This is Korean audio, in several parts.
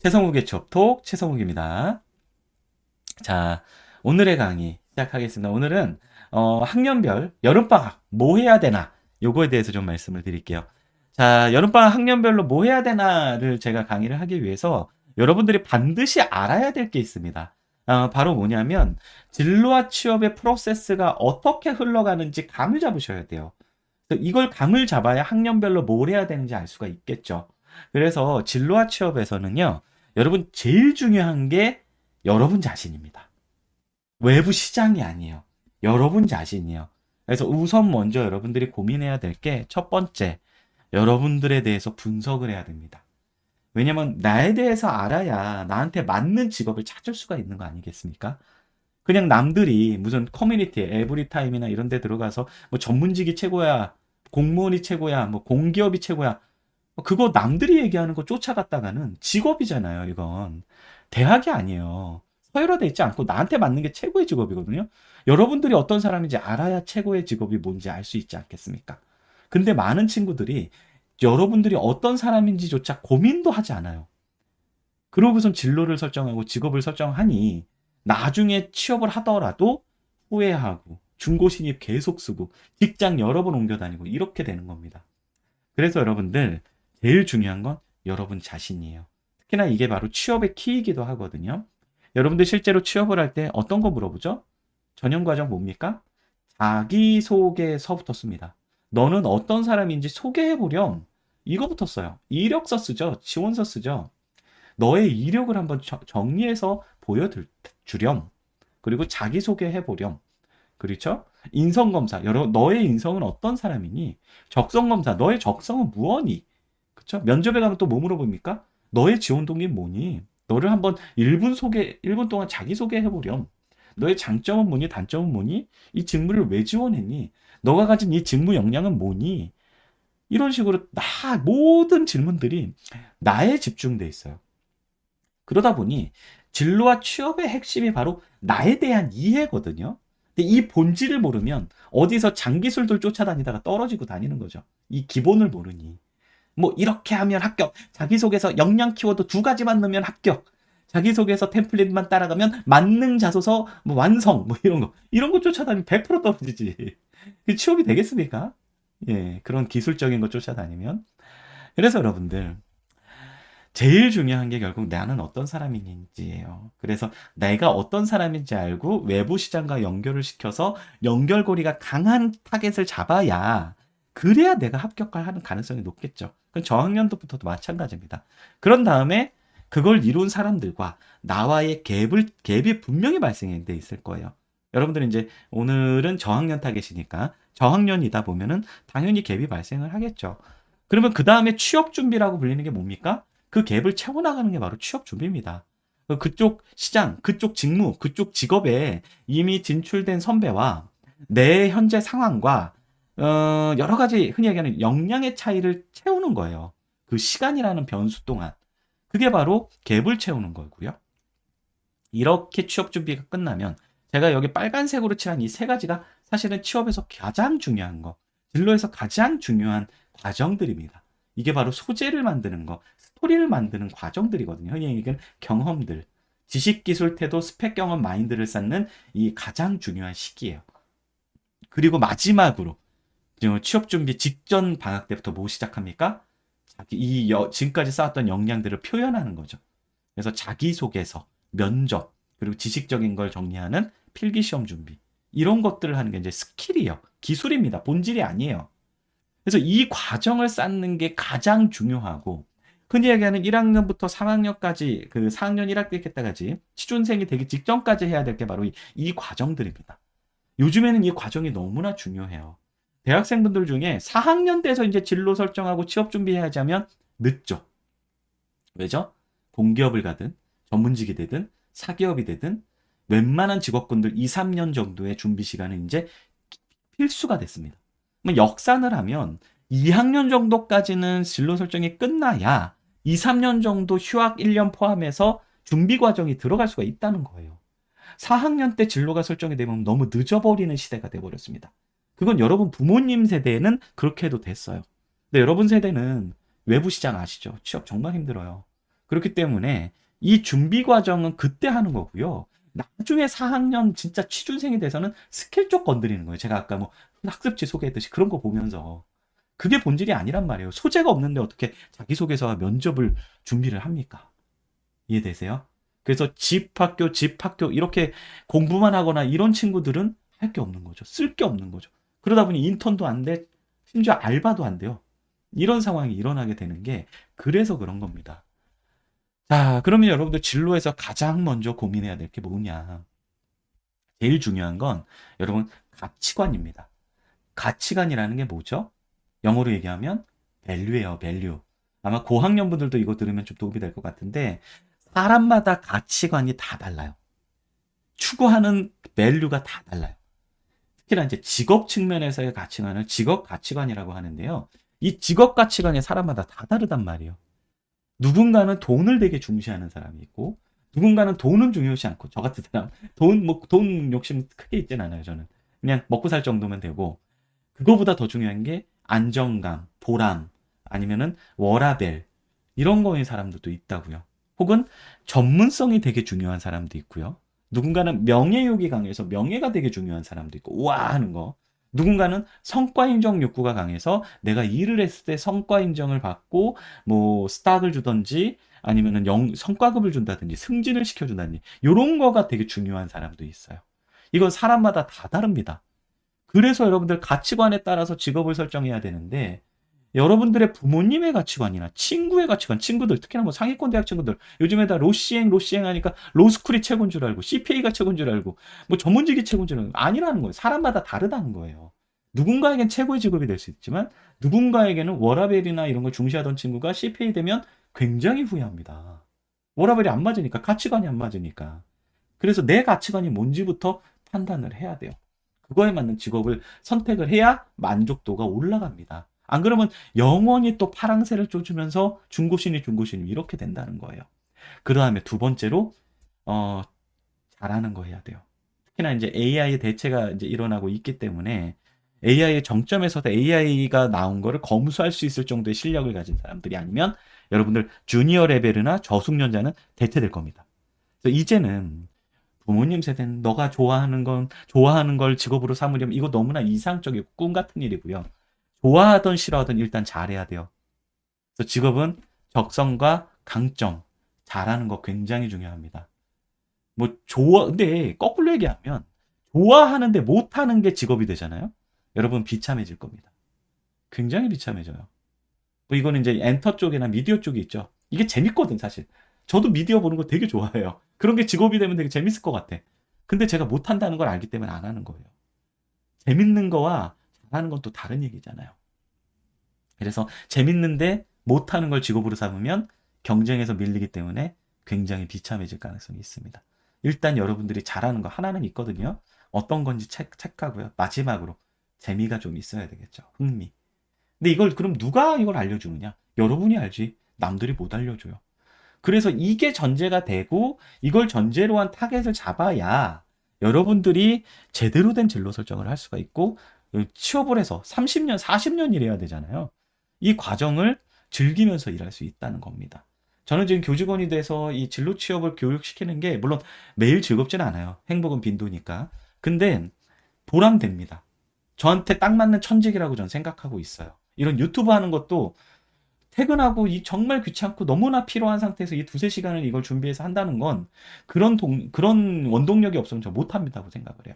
최성욱의 취업톡 최성욱입니다. 자, 오늘의 강의 시작하겠습니다. 오늘은 학년별 여름방학 뭐 해야 되나 요거에 대해서 좀 말씀을 드릴게요. 자, 여름방학 학년별로 뭐 해야 되나를 제가 강의를 하기 위해서 여러분들이 반드시 알아야 될 게 있습니다. 바로 뭐냐면 진로와 취업의 프로세스가 어떻게 흘러가는지 감을 잡으셔야 돼요. 그래서 이걸 감을 잡아야 학년별로 뭘 해야 되는지 알 수가 있겠죠. 그래서 진로와 취업에서는요, 여러분 제일 중요한 게 여러분 자신입니다. 외부 시장이 아니에요. 여러분 자신이에요. 그래서 우선 먼저 여러분들이 고민해야 될 게 첫 번째, 여러분들에 대해서 분석을 해야 됩니다. 왜냐면 나에 대해서 알아야 나한테 맞는 직업을 찾을 수가 있는 거 아니겠습니까? 그냥 남들이 무슨 커뮤니티, 에브리타임이나 이런 데 들어가서 뭐 전문직이 최고야, 공무원이 최고야, 뭐 공기업이 최고야, 그거 남들이 얘기하는 거 쫓아갔다가는 직업이잖아요, 이건. 대학이 아니에요. 서열화돼 있지 않고 나한테 맞는 게 최고의 직업이거든요. 여러분들이 어떤 사람인지 알아야 최고의 직업이 뭔지 알 수 있지 않겠습니까? 근데 많은 친구들이 여러분들이 어떤 사람인지조차 고민도 하지 않아요. 그러고선 진로를 설정하고 직업을 설정하니 나중에 취업을 하더라도 후회하고 중고 신입 계속 쓰고 직장 여러 번 옮겨 다니고 이렇게 되는 겁니다. 그래서 여러분들 제일 중요한 건 여러분 자신이에요. 특히나 이게 바로 취업의 키이기도 하거든요. 여러분들 실제로 취업을 할 때 어떤 거 물어보죠? 전형과정 뭡니까? 자기소개서부터 씁니다. 너는 어떤 사람인지 소개해보렴. 이거부터 써요. 이력서 쓰죠. 지원서 쓰죠. 너의 이력을 한번 정리해서 보여주렴. 그리고 자기소개해보렴. 그렇죠? 인성검사. 너의 인성은 어떤 사람이니? 적성검사. 너의 적성은 무엇이? 그렇죠? 면접에 가면 또 뭐 물어봅니까? 너의 지원 동기는 뭐니? 너를 한번 1분 동안 자기소개 해보렴. 너의 장점은 뭐니? 단점은 뭐니? 이 직무를 왜 지원했니? 너가 가진 이 직무 역량은 뭐니? 이런 식으로 모든 질문들이 나에 집중돼 있어요. 그러다 보니 진로와 취업의 핵심이 바로 나에 대한 이해거든요. 근데 이 본질을 모르면 어디서 장기술들 쫓아다니다가 떨어지고 다니는 거죠. 이 기본을 모르니. 뭐 이렇게 하면 합격. 자기소개서 역량 키워드 2가지만 넣으면 합격. 자기소개서 템플릿만 따라가면 만능 자소서 뭐 완성 뭐 이런 거. 이런 거 쫓아다니면 100% 떨어지지. 그 취업이 되겠습니까? 예, 그런 기술적인 거 쫓아다니면. 그래서 여러분들 제일 중요한 게 결국 나는 어떤 사람인지예요. 그래서 내가 어떤 사람인지 알고 외부 시장과 연결을 시켜서 연결고리가 강한 타겟을 잡아야 그래야 내가 합격하는 가능성이 높겠죠. 그건 저학년도부터도 마찬가지입니다. 그런 다음에 그걸 이룬 사람들과 나와의 갭이 분명히 발생돼 있을 거예요. 여러분들은 이제 오늘은 저학년 타겟이니까 저학년이다 보면은 당연히 갭이 발생을 하겠죠. 그러면 그 다음에 취업 준비라고 불리는 게 뭡니까? 그 갭을 채워나가는 게 바로 취업 준비입니다. 그쪽 시장, 그쪽 직무, 그쪽 직업에 이미 진출된 선배와 내 현재 상황과 여러 가지 흔히 얘기하는 역량의 차이를 채우는 거예요. 그 시간이라는 변수 동안. 그게 바로 갭을 채우는 거고요. 이렇게 취업 준비가 끝나면 제가 여기 빨간색으로 칠한 이 세 가지가 사실은 취업에서 가장 중요한 거, 진로에서 가장 중요한 과정들입니다. 이게 바로 소재를 만드는 거, 스토리를 만드는 과정들이거든요. 흔히 얘기하는 경험들, 지식, 기술, 태도, 스펙, 경험, 마인드를 쌓는 이 가장 중요한 시기예요. 그리고 마지막으로 취업 준비 직전 방학 때부터 뭐 시작합니까? 지금까지 쌓았던 역량들을 표현하는 거죠. 그래서 자기소개서, 면접, 그리고 지식적인 걸 정리하는 필기시험 준비. 이런 것들을 하는 게 이제 스킬이에요. 기술입니다. 본질이 아니에요. 그래서 이 과정을 쌓는 게 가장 중요하고, 흔히 얘기하는 1학년부터 3학년까지, 그 4학년 1학기 때까지, 취준생이 되기 직전까지 해야 될 게 바로 이 과정들입니다. 요즘에는 이 과정이 너무나 중요해요. 대학생분들 중에 4학년 돼서 이제 진로 설정하고 취업 준비해야지 하면 늦죠. 왜죠? 공기업을 가든 전문직이 되든 사기업이 되든 웬만한 직업군들 2, 3년 정도의 준비 시간은 이제 필수가 됐습니다. 역산을 하면 2학년 정도까지는 진로 설정이 끝나야 2, 3년 정도 휴학 1년 포함해서 준비 과정이 들어갈 수가 있다는 거예요. 4학년 때 진로가 설정이 되면 너무 늦어버리는 시대가 돼버렸습니다. 그건 여러분 부모님 세대에는 그렇게 해도 됐어요. 근데 여러분 세대는 외부 시장 아시죠? 취업 정말 힘들어요. 그렇기 때문에 이 준비 과정은 그때 하는 거고요. 나중에 4학년 진짜 취준생이 돼서는 스킬 쪽 건드리는 거예요. 제가 아까 뭐 학습지 소개했듯이 그런 거 보면서. 그게 본질이 아니란 말이에요. 소재가 없는데 어떻게 자기소개서와 면접을 준비를 합니까? 이해되세요? 그래서 집 학교 이렇게 공부만 하거나 이런 친구들은 할 게 없는 거죠. 쓸 게 없는 거죠. 그러다 보니 인턴도 안 돼, 심지어 알바도 안 돼요. 이런 상황이 일어나게 되는 게 그래서 그런 겁니다. 자, 그러면 여러분들 진로에서 가장 먼저 고민해야 될 게 뭐냐? 제일 중요한 건 여러분 가치관입니다. 가치관이라는 게 뭐죠? 영어로 얘기하면 value예요, value. 아마 고학년 분들도 이거 들으면 좀 도움이 될 것 같은데 사람마다 가치관이 다 달라요. 추구하는 value가 다 달라요. 특히나 이제 직업 측면에서의 가치관을 직업 가치관이라고 하는데요. 이 직업 가치관이 사람마다 다 다르단 말이에요. 누군가는 돈을 되게 중시하는 사람이 있고, 누군가는 돈은 중요시 않고, 저 같은 사람, 돈 욕심 크게 있진 않아요, 저는. 그냥 먹고 살 정도면 되고, 그거보다 더 중요한 게 안정감, 보람, 아니면은 워라밸, 이런 거인 사람들도 있다고요. 혹은 전문성이 되게 중요한 사람도 있고요. 누군가는 명예욕이 강해서 명예가 되게 중요한 사람도 있고, 우와 하는 거. 누군가는 성과 인정 욕구가 강해서 내가 일을 했을 때 성과 인정을 받고, 뭐, 스탁을 주던지, 아니면은 성과급을 준다든지, 승진을 시켜준다든지, 요런 거가 되게 중요한 사람도 있어요. 이건 사람마다 다 다릅니다. 그래서 여러분들 가치관에 따라서 직업을 설정해야 되는데, 여러분들의 부모님의 가치관이나 친구의 가치관, 친구들, 특히나 뭐 상위권 대학 친구들, 요즘에 다 로시행 하니까 로스쿨이 최고인 줄 알고, CPA가 최고인 줄 알고, 뭐 전문직이 최고인 줄 알고, 아니라는 거예요. 사람마다 다르다는 거예요. 누군가에겐 최고의 직업이 될 수 있지만, 누군가에게는 워라밸이나 이런 걸 중시하던 친구가 CPA 되면 굉장히 후회합니다. 워라밸이 안 맞으니까, 가치관이 안 맞으니까. 그래서 내 가치관이 뭔지부터 판단을 해야 돼요. 그거에 맞는 직업을 선택을 해야 만족도가 올라갑니다. 안 그러면 영원히 또 파랑새를 쫓으면서 중고신이 이렇게 된다는 거예요. 그 다음에 두 번째로 어, 잘하는 거 해야 돼요. 특히나 이제 AI의 대체가 이제 일어나고 있기 때문에 AI의 정점에서 AI가 나온 거를 검수할 수 있을 정도의 실력을 가진 사람들이 아니면 여러분들 주니어 레벨이나 저숙련자는 대체될 겁니다. 그래서 이제는 부모님 세대는 너가 좋아하는 걸 직업으로 삼으려면 이거 너무나 이상적이고 꿈 같은 일이고요. 좋아하든 싫어하든 일단 잘해야 돼요. 그래서 직업은 적성과 강점, 잘하는 거 굉장히 중요합니다. 근데 거꾸로 얘기하면 좋아하는데 못하는 게 직업이 되잖아요. 여러분 비참해질 겁니다. 굉장히 비참해져요. 이거는 이제 엔터 쪽이나 미디어 쪽이 있죠. 이게 재밌거든, 사실. 저도 미디어 보는 거 되게 좋아해요. 그런 게 직업이 되면 되게 재밌을 것 같아. 근데 제가 못한다는 걸 알기 때문에 안 하는 거예요. 재밌는 거와 잘하는 건 또 다른 얘기잖아요. 그래서 재밌는데 못하는 걸 직업으로 삼으면 경쟁에서 밀리기 때문에 굉장히 비참해질 가능성이 있습니다. 일단 여러분들이 잘하는 거 하나는 있거든요. 어떤 건지 체크하고요. 마지막으로 재미가 좀 있어야 되겠죠. 흥미. 근데 이걸 그럼 누가 이걸 알려주느냐? 여러분이 알지. 남들이 못 알려줘요. 그래서 이게 전제가 되고 이걸 전제로 한 타겟을 잡아야 여러분들이 제대로 된 진로 설정을 할 수가 있고 취업을 해서 30년, 40년 일해야 되잖아요. 이 과정을 즐기면서 일할 수 있다는 겁니다. 저는 지금 교직원이 돼서 이 진로 취업을 교육시키는 게 물론 매일 즐겁진 않아요. 행복은 빈도니까. 근데 보람됩니다. 저한테 딱 맞는 천직이라고 저는 생각하고 있어요. 이런 유튜브 하는 것도 퇴근하고 이 정말 귀찮고 너무나 피로한 상태에서 이 두세 시간을 이걸 준비해서 한다는 건 그런 원동력이 없으면 저 못합니다고 생각을 해요.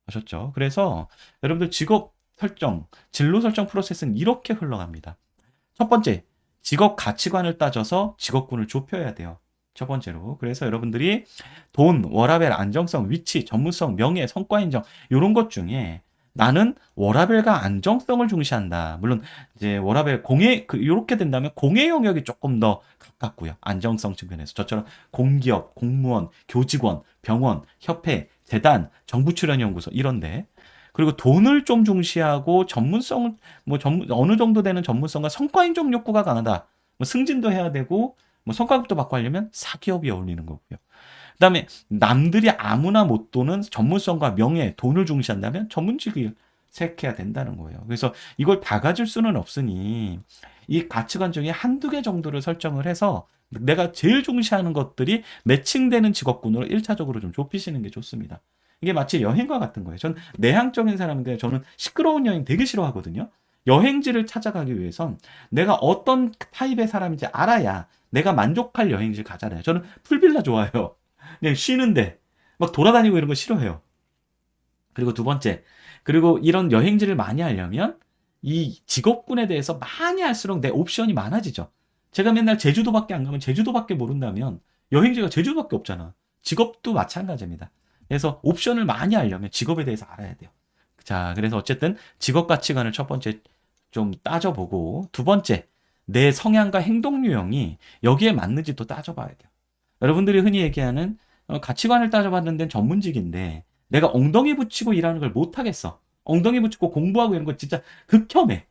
아셨죠? 그래서 여러분들 직업 설정, 진로 설정 프로세스는 이렇게 흘러갑니다. 첫 번째, 직업 가치관을 따져서 직업군을 좁혀야 돼요. 첫 번째로. 그래서 여러분들이 돈, 워라밸, 안정성, 위치, 전문성, 명예, 성과 인정 이런 것 중에 나는 워라밸과 안정성을 중시한다. 물론 이제 워라밸 이렇게 된다면 공예 영역이 조금 더 가깝고요. 안정성 측면에서 저처럼 공기업, 공무원, 교직원, 병원, 협회, 재단, 정부 출연 연구소 이런데 그리고 돈을 좀 중시하고 전문성 어느 정도 되는 전문성과 성과 인정 욕구가 강하다. 승진도 해야 되고 성과급도 받고 하려면 사기업이 어울리는 거고요. 그다음에 남들이 아무나 못 도는 전문성과 명예, 돈을 중시한다면 전문직을 택해야 된다는 거예요. 그래서 이걸 다 가질 수는 없으니 이 가치관 중에 한두 개 정도를 설정을 해서 내가 제일 중시하는 것들이 매칭되는 직업군으로 1차적으로 좀 좁히시는 게 좋습니다. 이게 마치 여행과 같은 거예요. 전 내향적인 사람인데 저는 시끄러운 여행 되게 싫어하거든요. 여행지를 찾아가기 위해선 내가 어떤 타입의 사람인지 알아야 내가 만족할 여행지를 가잖아요. 저는 풀빌라 좋아해요. 그냥 쉬는데 막 돌아다니고 이런 거 싫어해요. 그리고 두 번째, 그리고 이런 여행지를 많이 하려면 이 직업군에 대해서 많이 할수록 내 옵션이 많아지죠. 제가 맨날 제주도밖에 안 가면 제주도밖에 모른다면 여행지가 제주도밖에 없잖아. 직업도 마찬가지입니다. 그래서 옵션을 많이 알려면 직업에 대해서 알아야 돼요. 자, 그래서 어쨌든 직업 가치관을 첫 번째 좀 따져보고, 두 번째, 내 성향과 행동 유형이 여기에 맞는지 또 따져봐야 돼요. 여러분들이 흔히 얘기하는 가치관을 따져봤는 데는 전문직인데 내가 엉덩이 붙이고 일하는 걸 못하겠어. 엉덩이 붙이고 공부하고 이런 거 진짜 극혐해.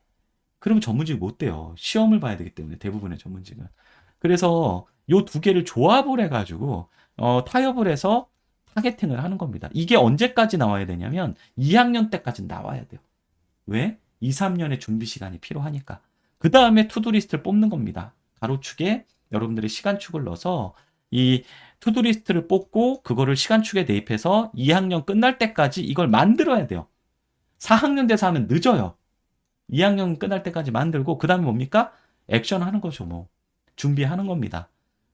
그러면 전문직 못 돼요. 시험을 봐야 되기 때문에 대부분의 전문직은. 그래서 요 두 개를 조합을 해가지고 타협을 해서 타겟팅을 하는 겁니다. 이게 언제까지 나와야 되냐면 2학년 때까지 나와야 돼요. 왜? 2, 3년의 준비 시간이 필요하니까. 그 다음에 투두리스트를 뽑는 겁니다. 가로축에 여러분들이 시간축을 넣어서 이 투두리스트를 뽑고 그거를 시간축에 대입해서 2학년 끝날 때까지 이걸 만들어야 돼요. 4학년 돼서 하면 늦어요. 2학년 끝날 때까지 만들고 그 다음에 뭡니까? 액션 하는 거죠. 뭐 준비하는 겁니다.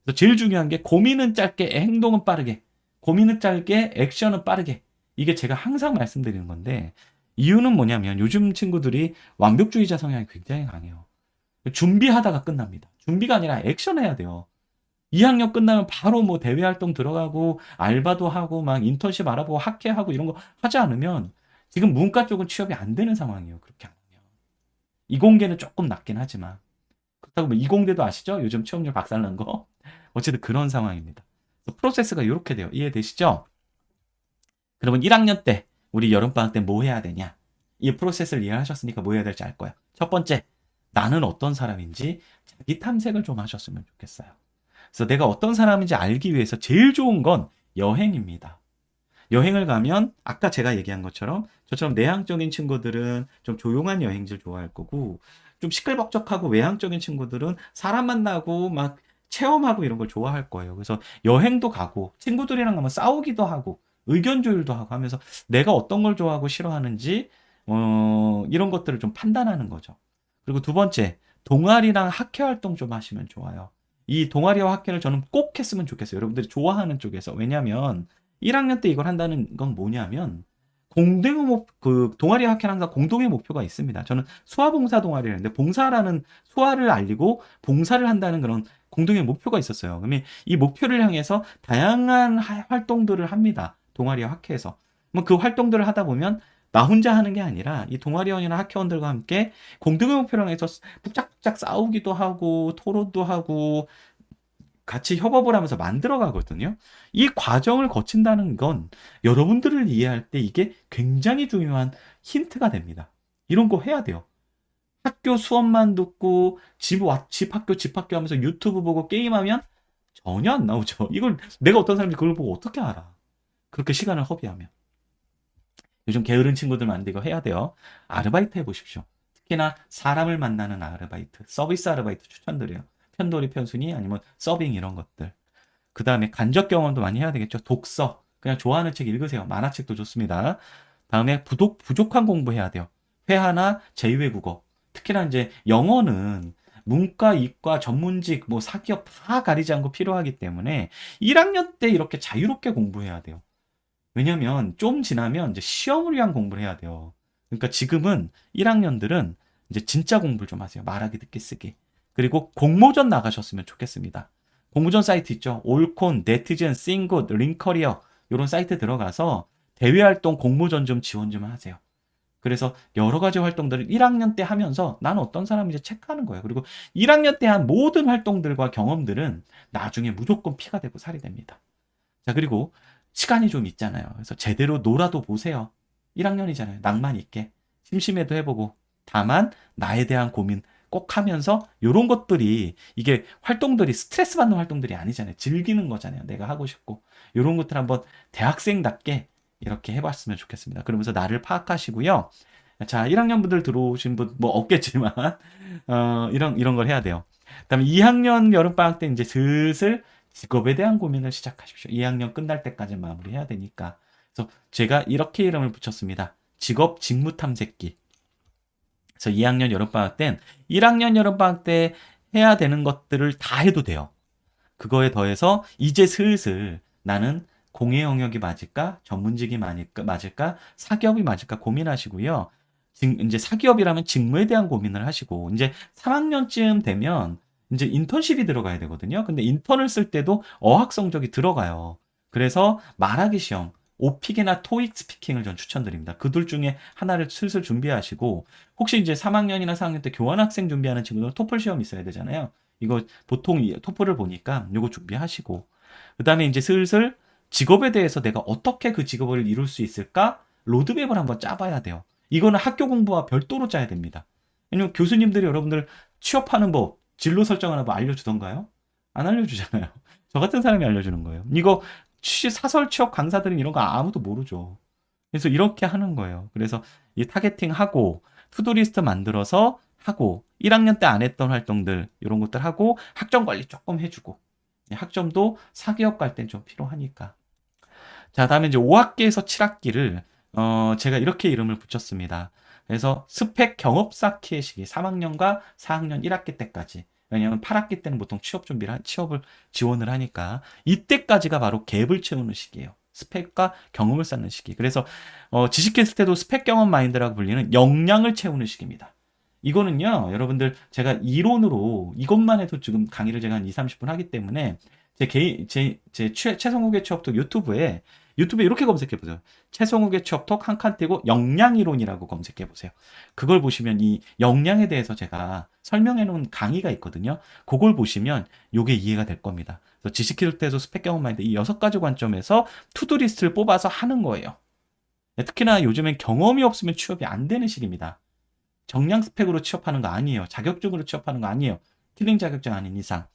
그래서 제일 중요한 게 고민은 짧게 행동은 빠르게, 고민은 짧게 액션은 빠르게. 이게 제가 항상 말씀드리는 건데 이유는 뭐냐면 요즘 친구들이 완벽주의자 성향이 굉장히 강해요. 준비하다가 끝납니다. 준비가 아니라 액션해야 돼요. 2학년 끝나면 바로 뭐 대외 활동 들어가고 알바도 하고 막 인턴십 알아보고 학회하고 이런 거 하지 않으면 지금 문과 쪽은 취업이 안 되는 상황이에요. 그렇게 안 하면. 이공계는 조금 낮긴 하지만 그렇다고 뭐 이공대도 아시죠? 요즘 취업률 박살난 거. 어쨌든 그런 상황입니다. 프로세스가 이렇게 돼요. 이해되시죠? 그러면 1학년 때 우리 여름방학 때 뭐 해야 되냐? 이 프로세스를 이해하셨으니까 뭐 해야 될지 알 거예요. 첫 번째, 나는 어떤 사람인지 자기 탐색을 좀 하셨으면 좋겠어요. 그래서 내가 어떤 사람인지 알기 위해서 제일 좋은 건 여행입니다. 여행을 가면 아까 제가 얘기한 것처럼 저처럼 내향적인 친구들은 좀 조용한 여행지를 좋아할 거고 좀 시끌벅적하고 외향적인 친구들은 사람 만나고 막 체험하고 이런 걸 좋아할 거예요. 그래서 여행도 가고 친구들이랑 가면 싸우기도 하고 의견 조율도 하고 하면서 내가 어떤 걸 좋아하고 싫어하는지 이런 것들을 좀 판단하는 거죠. 그리고 두 번째, 동아리랑 학회 활동 좀 하시면 좋아요. 이 동아리와 학회를 저는 꼭 했으면 좋겠어요. 여러분들이 좋아하는 쪽에서. 왜냐면 1학년 때 이걸 한다는 건 뭐냐면 그 동아리 학회는 항상 공동의 목표가 있습니다. 저는 수화봉사 동아리를 했는데 봉사라는 수화를 알리고 봉사를 한다는 그런 공동의 목표가 있었어요. 그러면 이 목표를 향해서 다양한 활동들을 합니다. 동아리와 학회에서. 그 활동들을 하다 보면 나 혼자 하는 게 아니라 이 동아리원이나 학회원들과 함께 공동의 목표를 향해서 북짝북짝 싸우기도 하고 토론도 하고 같이 협업을 하면서 만들어 가거든요. 이 과정을 거친다는 건 여러분들을 이해할 때 이게 굉장히 중요한 힌트가 됩니다. 이런 거 해야 돼요. 학교 수업만 듣고 집 학교 하면서 유튜브 보고 게임하면 전혀 안 나오죠. 이걸 내가 어떤 사람인지 그걸 보고 어떻게 알아? 그렇게 시간을 허비하면. 요즘 게으른 친구들 많은데 이거 해야 돼요. 아르바이트 해보십시오. 특히나 사람을 만나는 아르바이트, 서비스 아르바이트 추천드려요. 편돌이 편순이 아니면 서빙 이런 것들. 그 다음에 간접 경험도 많이 해야 되겠죠. 독서. 그냥 좋아하는 책 읽으세요. 만화책도 좋습니다. 다음에 부족한 공부해야 돼요. 회화나 제2외국어. 특히나 이제 영어는 문과, 이과, 전문직, 뭐 사기업 다 가리지 않고 필요하기 때문에 1학년 때 이렇게 자유롭게 공부해야 돼요. 왜냐면 좀 지나면 이제 시험을 위한 공부를 해야 돼요. 그러니까 지금은 1학년들은 이제 진짜 공부를 좀 하세요. 말하기, 듣기, 쓰기. 그리고 공모전 나가셨으면 좋겠습니다. 공모전 사이트 있죠. 올콘, 네티즌, 싱굿, 링커리어 이런 사이트 들어가서 대외 활동 공모전 좀 지원 좀 하세요. 그래서 여러 가지 활동들을 1학년 때 하면서 나는 어떤 사람인지 체크하는 거예요. 그리고 1학년 때 한 모든 활동들과 경험들은 나중에 무조건 피가 되고 살이 됩니다. 자, 그리고 시간이 좀 있잖아요. 그래서 제대로 놀아도 보세요. 1학년이잖아요. 낭만 있게. 심심해도 해보고. 다만 나에 대한 고민 꼭 하면서 이런 것들이 이게 활동들이 스트레스 받는 활동들이 아니잖아요. 즐기는 거잖아요. 내가 하고 싶고. 이런 것들 한번 대학생답게 이렇게 해봤으면 좋겠습니다. 그러면서 나를 파악하시고요. 자, 1학년 분들 들어오신 분 뭐 없겠지만 이런 걸 해야 돼요. 그다음에 2학년 여름방학 때 이제 슬슬 직업에 대한 고민을 시작하십시오. 2학년 끝날 때까지 마무리해야 되니까. 그래서 제가 이렇게 이름을 붙였습니다. 직업 직무 탐색기. 그래서 2학년 여름방학 땐 1학년 여름방학 때 해야 되는 것들을 다 해도 돼요. 그거에 더해서 이제 슬슬 나는 공예 영역이 맞을까? 전문직이 맞을까? 사기업이 맞을까? 고민하시고요. 이제 사기업이라면 직무에 대한 고민을 하시고, 이제 3학년쯤 되면 이제 인턴십이 들어가야 되거든요. 근데 인턴을 쓸 때도 어학 성적이 들어가요. 그래서 말하기 시험, 오픽이나 토익 스피킹을 전 추천드립니다. 그 둘 중에 하나를 슬슬 준비하시고, 혹시 이제 3학년이나 4학년 때 교환학생 준비하는 친구들은 토플 시험 있어야 되잖아요. 이거 보통 토플을 보니까 이거 준비하시고, 그 다음에 이제 슬슬 직업에 대해서 내가 어떻게 그 직업을 이룰 수 있을까? 로드맵을 한번 짜봐야 돼요. 이거는 학교 공부와 별도로 짜야 됩니다. 왜냐면 교수님들이 여러분들 취업하는 법, 진로 설정하는 법 알려주던가요? 안 알려주잖아요. 저 같은 사람이 알려주는 거예요. 이거 사설 취업 강사들은 이런 거 아무도 모르죠. 그래서 이렇게 하는 거예요. 그래서 이 타겟팅하고 투두리스트 만들어서 하고 1학년 때 안 했던 활동들 이런 것들 하고 학점 관리 조금 해주고 학점도 사기업 갈 땐 좀 필요하니까. 자, 다음에 이제 5학기에서 7학기를 제가 이렇게 이름을 붙였습니다. 그래서 스펙 경업 쌓기의 시기 3학년과 4학년 1학기 때까지. 왜냐하면 8학기 때는 보통 취업을 지원을 하니까 이때까지가 바로 갭을 채우는 시기예요. 스펙과 경험을 쌓는 시기. 그래서 지식했을 때도 스펙 경험 마인드라고 불리는 역량을 채우는 시기입니다. 이거는요, 여러분들 제가 이론으로 이것만 해도 지금 강의를 제가 한 2, 30분 하기 때문에 최성욱의 취업톡 유튜브에 이렇게 검색해 보세요. 최성욱의 취업톡 한 칸 떼고 역량이론이라고 검색해 보세요. 그걸 보시면 이 역량에 대해서 제가 설명해 놓은 강의가 있거든요. 그걸 보시면 요게 이해가 될 겁니다. 그래서 지식 키울 때도 스펙 경험 마인드 이 6가지 관점에서 투두 리스트를 뽑아서 하는 거예요. 특히나 요즘엔 경험이 없으면 취업이 안 되는 시기입니다. 정량 스펙으로 취업하는 거 아니에요. 자격증으로 취업하는 거 아니에요. 킬링 자격증 아닌 이상.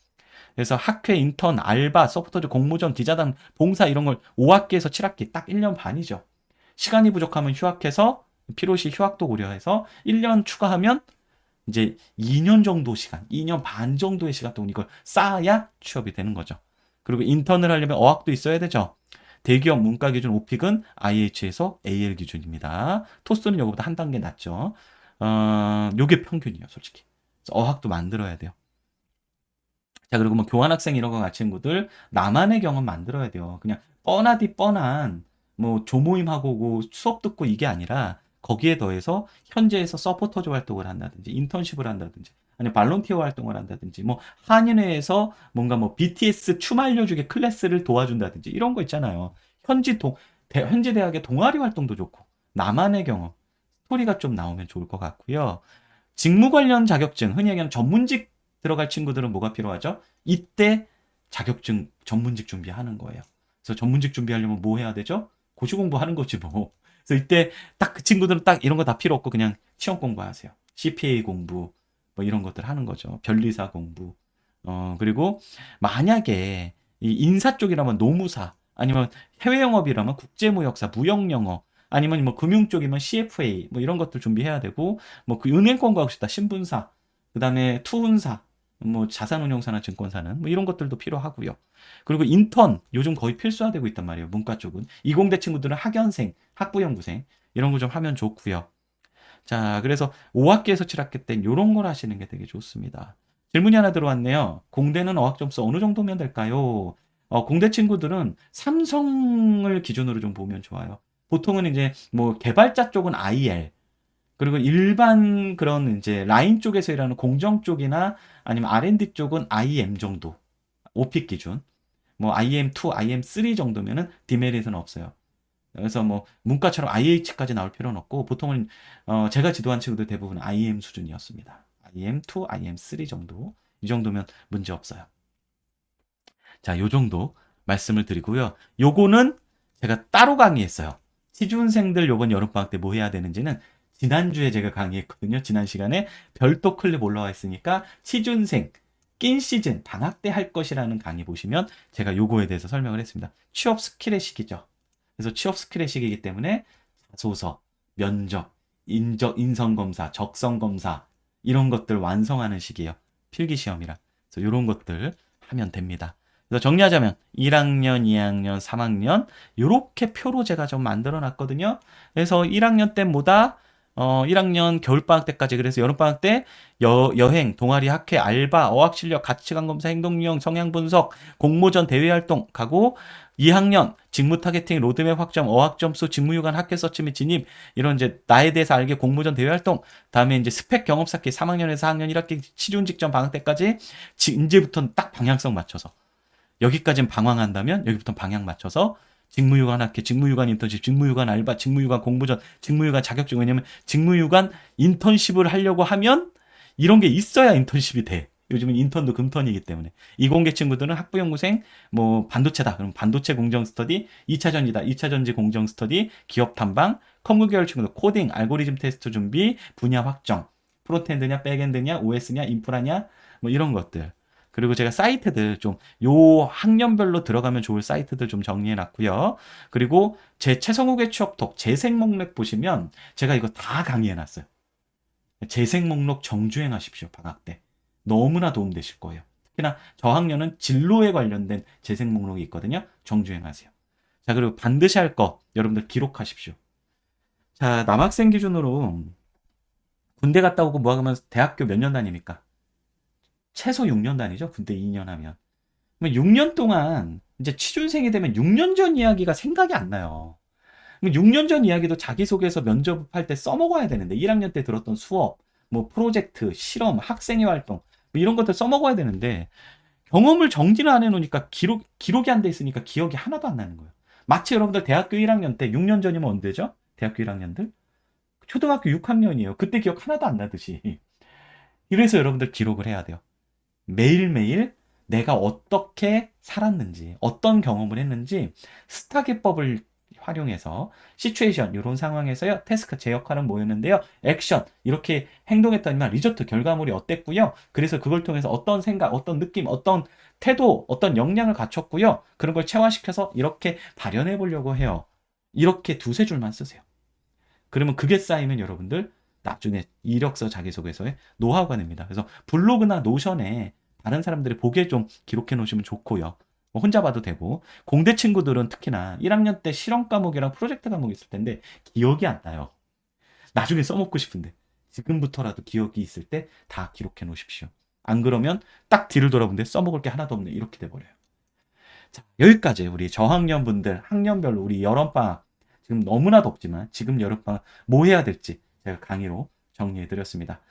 그래서 학회, 인턴, 알바, 소프트웨어 공모전, 기자단, 봉사 이런 걸 5학기에서 7학기 딱 1년 반이죠. 시간이 부족하면 휴학해서 필요시 휴학도 고려해서 1년 추가하면 이제 2년 정도 시간, 2년 반 정도의 시간 동안 이걸 쌓아야 취업이 되는 거죠. 그리고 인턴을 하려면 어학도 있어야 되죠. 대기업 문과 기준 오픽은 IH에서 AL 기준입니다. 토스는 이거보다 한 단계 낮죠. 요게 평균이에요, 솔직히. 어학도 만들어야 돼요. 자, 그리고 뭐 교환학생 이런 거 같이 친구들 나만의 경험 만들어야 돼요. 그냥 뻔하디 뻔한 뭐 조모임하고 뭐 수업 듣고 이게 아니라 거기에 더해서 현재에서 서포터즈 활동을 한다든지 인턴십을 한다든지 아니면 발론티어 활동을 한다든지 뭐 한인회에서 뭔가 뭐 BTS 춤 알려주기 클래스를 도와준다든지 이런 거 있잖아요. 현지 대학의 동아리 활동도 좋고 나만의 경험 스토리가 좀 나오면 좋을 것 같고요. 직무 관련 자격증 흔히 얘기하는 전문직 들어갈 친구들은 뭐가 필요하죠? 이때 자격증 전문직 준비하는 거예요. 그래서 전문직 준비하려면 뭐 해야 되죠? 고시 공부하는 거지 뭐. 그래서 이때 딱 그 친구들은 딱 이런 거 다 필요 없고 그냥 시험 공부하세요. CPA 공부 뭐 이런 것들 하는 거죠. 변리사 공부. 그리고 만약에 이 인사 쪽이라면 노무사 아니면 해외 영업이라면 국제무역사, 무역영어 아니면 뭐 금융 쪽이면 CFA 뭐 이런 것들 준비해야 되고 뭐 그 은행 공부하고 싶다 신분사 그다음에 투혼사 뭐 자산운용사나 증권사는 뭐 이런 것들도 필요하고요. 그리고 인턴 요즘 거의 필수화되고 있단 말이에요. 문과 쪽은 이공대 친구들은 학연생, 학부연구생 이런 거 좀 하면 좋고요. 자, 그래서 5학기에서 7학기 때 이런 걸 하시는 게 되게 좋습니다. 질문이 하나 들어왔네요. 공대는 어학 점수 어느 정도면 될까요? 공대 친구들은 삼성을 기준으로 좀 보면 좋아요. 보통은 이제 뭐 개발자 쪽은 IL, 그리고 일반 그런 이제 라인 쪽에서 일하는 공정 쪽이나 아니면 R&D 쪽은 IM 정도. 오픽 기준. 뭐 IM2, IM3 정도면은 디메리트는 없어요. 그래서 뭐 문과처럼 IH까지 나올 필요는 없고 보통은 제가 지도한 친구들 대부분 IM 수준이었습니다. IM2, IM3 정도. 이 정도면 문제 없어요. 자, 요 정도 말씀을 드리고요. 요거는 제가 따로 강의했어요. 취준생들 요번 여름방학 때 뭐 해야 되는지는 지난주에 제가 강의했거든요. 지난 시간에 별도 클립 올라와 있으니까 취준생 낀 시즌 방학 때 할 것이라는 강의 보시면 제가 요거에 대해서 설명을 했습니다. 취업 스킬의 시기죠. 그래서 취업 스킬의 시기이기 때문에 자소서, 면접, 인성검사, 적성검사 이런 것들 완성하는 시기예요. 필기시험이라. 그래서 이런 것들 하면 됩니다. 그래서 정리하자면 1학년, 2학년, 3학년 이렇게 표로 제가 좀 만들어 놨거든요. 그래서 1학년 때보다 1학년 겨울방학 때까지 그래서 여름방학 때 여행, 동아리, 학회, 알바, 어학실력, 가치관 검사, 행동유형, 성향분석, 공모전 대외활동 가고 2학년 직무 타겟팅, 로드맵 확정, 어학 점수, 직무유관 학회 서치 및 진입 이런 이제 나에 대해서 알게 공모전 대외활동 다음에 이제 스펙 경험 쌓기 3학년에서 4학년 1학기 시중 직전 방학 때까지 이제부터는 딱 방향성 맞춰서 여기까지는 방황한다면 여기부터 방향 맞춰서 직무유관 학회, 직무유관 인턴십, 직무유관 알바, 직무유관 공모전, 직무유관 자격증. 왜냐면 직무유관 인턴십을 하려고 하면 이런 게 있어야 인턴십이 돼. 요즘은 인턴도 금턴이기 때문에. 이공계 친구들은 학부연구생, 뭐 반도체다. 그럼 반도체 공정 스터디, 2차 전지다. 2차 전지 공정 스터디, 기업 탐방, 컴퓨터 계열 친구들 코딩, 알고리즘 테스트 준비, 분야 확정. 프론트엔드냐, 백엔드냐, OS냐, 인프라냐, 뭐 이런 것들. 그리고 제가 사이트들 좀 요 학년별로 들어가면 좋을 사이트들 좀 정리해 놨고요. 그리고 제 최성욱의 취업톡 재생 목록 보시면 제가 이거 다 강의해 놨어요. 재생 목록 정주행하십시오. 방학 때. 너무나 도움되실 거예요. 특히나 저학년은 진로에 관련된 재생 목록이 있거든요. 정주행하세요. 자, 그리고 반드시 할 거 여러분들 기록하십시오. 자, 남학생 기준으로 군대 갔다 오고 뭐 하면 대학교 몇 년 다닙니까? 최소 6년 다니죠. 군대 2년 하면. 6년 동안 이제 취준생이 되면 6년 전 이야기가 생각이 안 나요. 6년 전 이야기도 자기소개서 면접할 때 써먹어야 되는데 1학년 때 들었던 수업, 뭐 프로젝트, 실험, 학생회 활동 뭐 이런 것들 써먹어야 되는데 경험을 정리를 안 해놓으니까 기록이 안 돼 있으니까 기억이 하나도 안 나는 거예요. 마치 여러분들 대학교 1학년 때 6년 전이면 언제죠? 대학교 1학년들? 초등학교 6학년이에요. 그때 기억 하나도 안 나듯이. 이래서 여러분들 기록을 해야 돼요. 매일매일 내가 어떻게 살았는지, 어떤 경험을 했는지 스타기법을 활용해서 시츄에이션 이런 상황에서요. 태스크 제 역할은 뭐였는데요. 액션 이렇게 행동했더니만 리조트 결과물이 어땠고요. 그래서 그걸 통해서 어떤 생각, 어떤 느낌, 어떤 태도, 어떤 역량을 갖췄고요. 그런 걸 체화시켜서 이렇게 발현해 보려고 해요. 이렇게 두세 줄만 쓰세요. 그러면 그게 쌓이면 여러분들 나중에 이력서 자기소개서에 노하우가 됩니다. 그래서 블로그나 노션에 다른 사람들이 보기에 좀 기록해 놓으시면 좋고요. 뭐 혼자 봐도 되고 공대 친구들은 특히나 1학년 때 실험 과목이랑 프로젝트 과목이 있을 텐데 기억이 안 나요. 나중에 써먹고 싶은데 지금부터라도 기억이 있을 때 다 기록해 놓으십시오. 안 그러면 딱 뒤를 돌아보는데 써먹을 게 하나도 없네 이렇게 돼버려요. 자, 여기까지 우리 저학년 분들 학년별로 우리 여름방학 지금 너무나 덥지만 지금 여름방학 뭐 해야 될지 제가 강의로 정리해 드렸습니다.